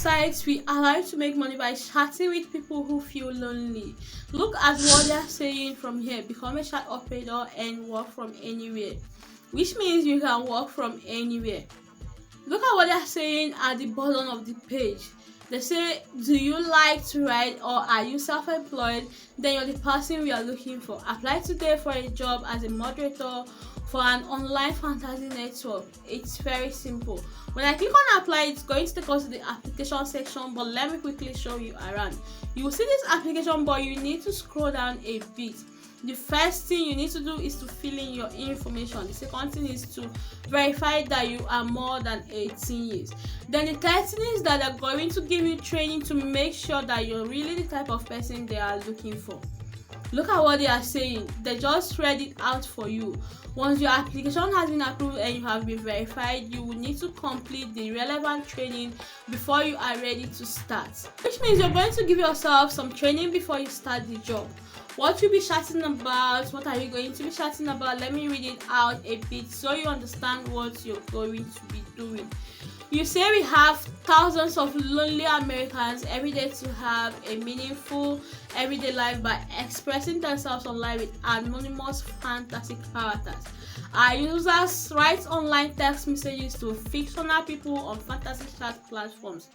websites we allow you to make money by chatting with people who feel lonely. Look at what they're saying from here. Become a chat operator and work from anywhere, which means you can work from anywhere. Look at what they're saying at the bottom of the page. They say, do you like to write or are you self-employed? Then you're the person we are looking for. Apply today for a job as a moderator for an online fantasy network. It's very simple. When I click on apply, it's going to take us to the application section, but let me quickly show you around. You will see this application, but you need to scroll down a bit. The first thing you need to do is to fill in your information. The second thing is to verify that you are more than 18 years. Then the third thing is that they're going to give you training to make sure that you're really the type of person they are looking for. Look at what they are saying. They just read it out for you. Once your application has been approved and you have been verified, you will need to complete the relevant training before you are ready to start. Which means you're going to give yourself some training before you start the job. What you'll be chatting about, what are you going to be chatting about? Let me read it out a bit so you understand what you're going to be doing. You say we have thousands of lonely Americans every day to have a meaningful everyday life by expressing themselves online with anonymous fantasy characters. Our users write online text messages to fictional people on fantasy chat platforms.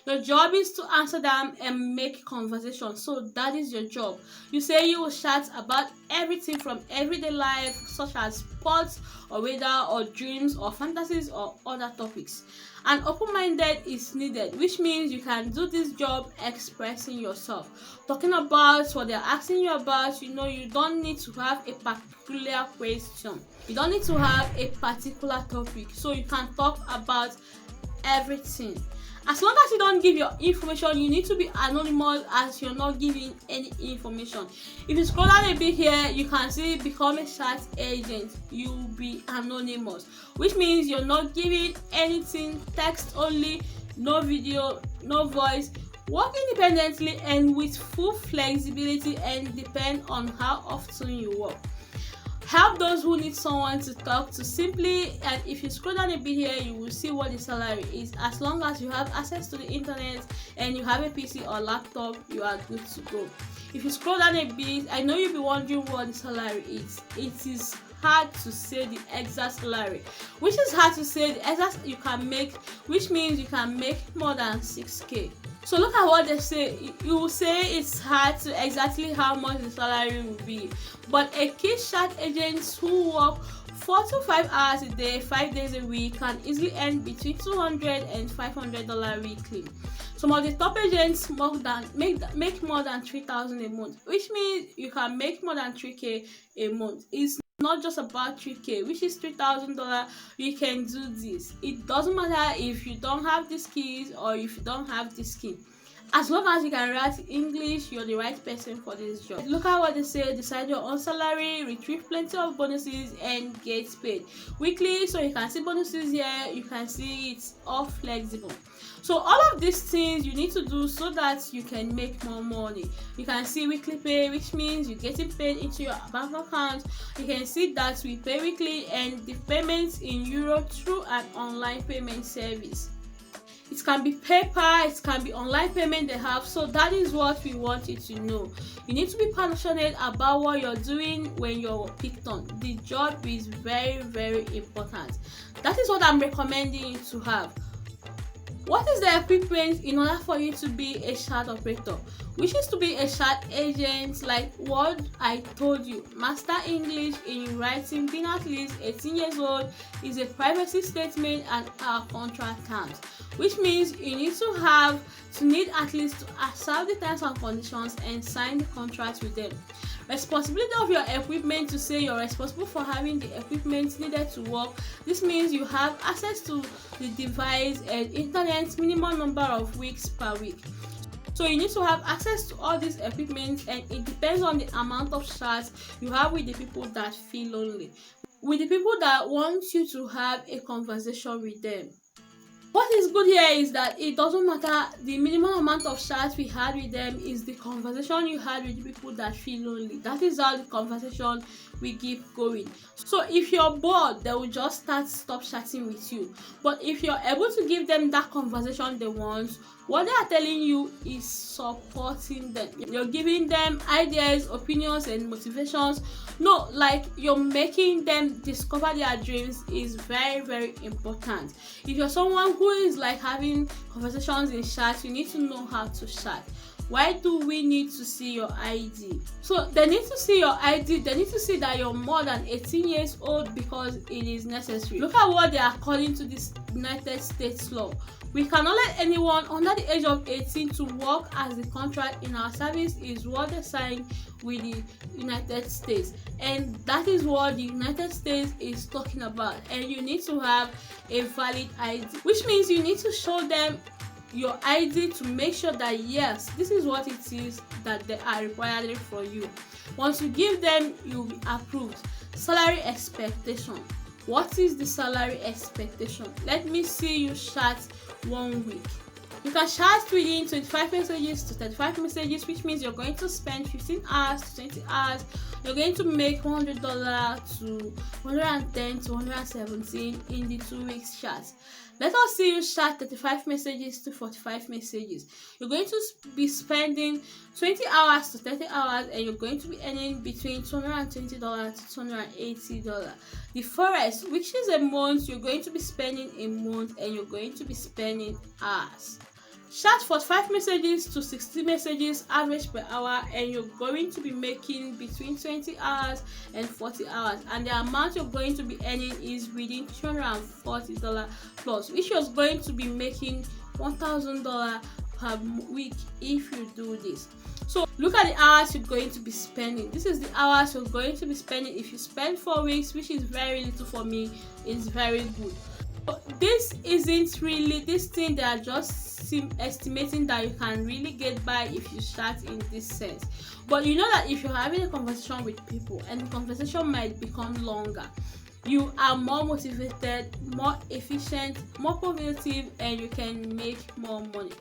Your job is to answer them and make conversation. So that is your job. You say you will chat about everything from everyday life, such as sports or weather or dreams or fantasies or other topics. And open-minded is needed, which means you can do this job expressing yourself, talking about what they're asking you about. You don't need to have a particular question. You don't need to have a particular topic. So you can talk about everything. As long as you don't give your information, you need to be anonymous as you're not giving any information. If you scroll down a bit here, you can see become a chat agent. You'll be anonymous, which means you're not giving anything, text only, no video, no voice. Work independently and with full flexibility and depend on how often you work. Help those who need someone to talk to simply, and if you scroll down a bit here, you will see what the salary is. As long as you have access to the internet and you have a PC or laptop, you are good to go. If you scroll down a bit, I know you'll be wondering what the salary is. It is hard to say the exact salary, which is hard to say the exact you can make, which means you can make more than 6k. So look at what they say. You will say it's hard to exactly how much the salary will be, but a key chat agents who work 4 to 5 hours a day, 5 days a week, can easily earn between $200 and $500 weekly. Some of the top agents make more than $3,000 a month, which means you can make more than 3k a month. It's not just about 3k, which is $3,000. You can do this. It doesn't matter if you don't have the skills or if you don't have the skill. As long as you can write English, you're the right person for this job. Look at what they say. Decide your own salary, retrieve plenty of bonuses, and get paid weekly. So you can see bonuses here. You can see it's all flexible. So all of these things you need to do so that you can make more money. You can see weekly pay, which means you're getting paid into your bank account. You can see that we pay weekly and the payments in euro through an online payment service. It can be PayPal, it can be online payment they have. So that is what we want you to know. You need to be passionate about what you're doing when you're picked on. The job is very, very important. That is what I'm recommending you to have. What is the equipment in order for you to be a chat operator? Which is to be a chat agent, like what I told you. Master English in writing, being at least 18 years old is a privacy statement and our contract terms. Which means you need at least to accept the terms and conditions and sign the contract with them. Responsibility of your equipment, to say you're responsible for having the equipment needed to work. This means you have access to the device and internet minimum number of weeks per week. So you need to have access to all these equipment, and it depends on the amount of chats you have with the people that feel lonely, with the people that want you to have a conversation with them. What is good here is that it doesn't matter the minimum amount of chats we had with them is the conversation you had with the people that feel lonely. That is how the conversation we keep going. So if you're bored, they will just stop chatting with you. But if you're able to give them that conversation they want, what they are telling you is supporting them. You're giving them ideas, opinions, and motivations. No, like you're making them discover their dreams is very, very important. If you're someone who is like having conversations in chat, you need to know how to chat. Why do we need to see your ID? So they need to see your ID. They need to see that you're more than 18 years old because it is necessary. Look at what they are calling to this United States law. We cannot let anyone under the age of 18 to work as the contract in our service is what they signed with the United States, and that is what the United States is talking about. And you need to have a valid ID, which means you need to show them your ID to make sure that yes, this is what it is that they are requiring for you. Once you give them, you'll be approved. Salary expectation. What is the salary expectation? Let me see you chat 1 week. You can chat within 25 messages to 35 messages, which means you're going to spend 15 hours to 20 hours. You're going to make $100 to $110 to $117 in the 2 weeks chat. Let us see you chat 35 messages to 45 messages. You're going to be spending 20 hours to 30 hours, and you're going to be earning between $220 to $280. The forest, which is a month, you're going to be spending a month, and you're going to be spending hours. Chat 45 messages to 60 messages average per hour, and you're going to be making between 20 hours and 40 hours, and the amount you're going to be earning is within $240 plus, which you're going to be making $1,000 per week if you do this. So look at the hours you're going to be spending. This is the hours you're going to be spending. If you spend 4 weeks, which is very little for me, it's very good. But this isn't really this thing. They are just estimating that you can really get by if you start in this sense. But you know that if you're having a conversation with people and the conversation might become longer, you are more motivated, more efficient, more productive, and you can make more money.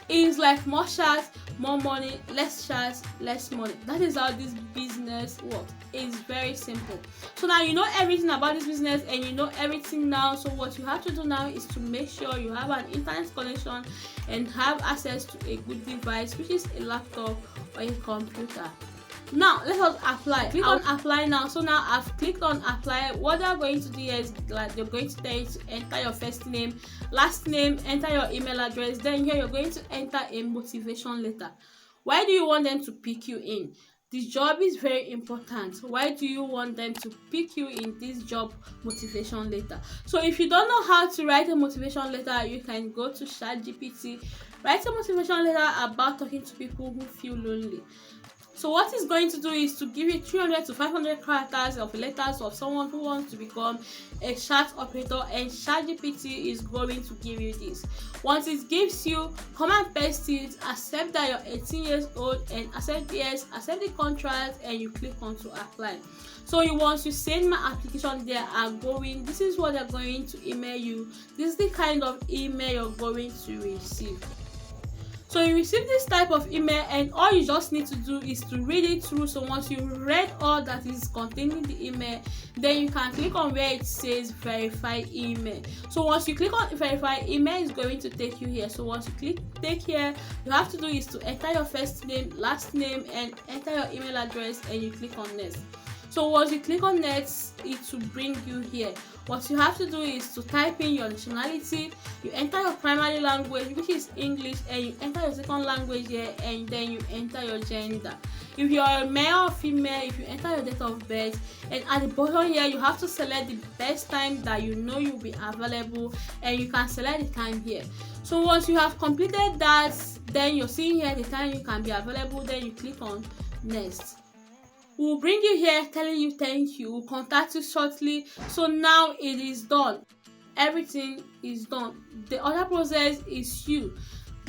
It's like more chats, more money, less chats, less money. That is how this business works. It's very simple. So now you know everything about this business, and you know everything now. So what you have to do now is to make sure you have an internet connection and have access to a good device, which is a laptop or a computer. Now let us apply. Click on apply now. So now I've clicked on apply. What they're going to do is like they're going to tell you to enter your first name, last name, enter your email address. Then here you're going to enter a motivation letter. Why do you want them to pick you in? This job is very important. Why do you want them to pick you in this job motivation letter? So if you don't know how to write a motivation letter, you can go to ChatGPT. Write a motivation letter about talking to people who feel lonely. So what it's going to do is to give you 300 to 500 characters of letters of someone who wants to become a chat operator, and ChatGPT is going to give you this. Once it gives you, come and paste it, accept that you're 18 years old, and accept yes, accept the contract, and you click on to apply. So once you send my application, they are going, this is what they're going to email you. This is the kind of email you're going to receive. So you receive this type of email, and all you just need to do is to read it through. So once you read all that is contained in the email, then you can click on where it says verify email. So once you click on verify email, it's going to take you here. So once you take here, you have to do is to enter your first name, last name, and enter your email address, and you click on next. So once you click on next, it will bring you here. What you have to do is to type in your nationality, you enter your primary language, which is English, and you enter your second language here, and then you enter your gender. If you are a male or female, if you enter your date of birth, and at the bottom here you have to select the best time that you know you'll be available, and you can select the time here. So once you have completed that, then you're seeing here the time you can be available, then you click on next. We'll bring you here telling you thank you, we'll contact you shortly. So now it is done. Everything is done. The other process is you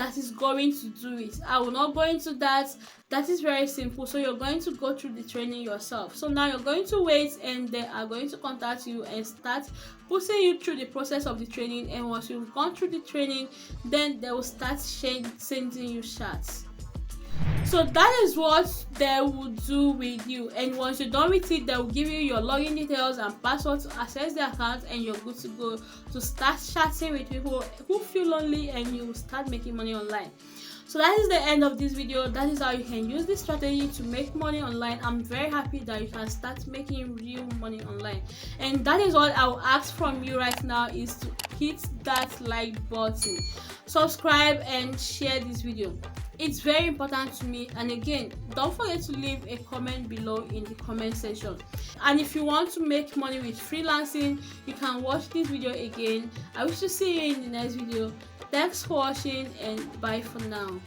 that is going to do it. I will not go into that. That is very simple. So you're going to go through the training yourself. So now you're going to wait, and they are going to contact you and start putting you through the process of the training. And once you've gone through the training, then they will start sending you chats. So that is what they will do with you, and once you're done with it, they will give you your login details and password to access the account, and you're good to go to start chatting with people who feel lonely, and you will start making money online. So that is the end of this video. That is how you can use this strategy to make money online. I'm very happy that you can start making real money online, and that is what I will ask from you right now, is to hit that like button, subscribe, and share this video. It's very important to me. And again, don't forget to leave a comment below in the comment section. And if you want to make money with freelancing, you can watch this video again. I wish to see you in the next video. Thanks for watching, and bye for now.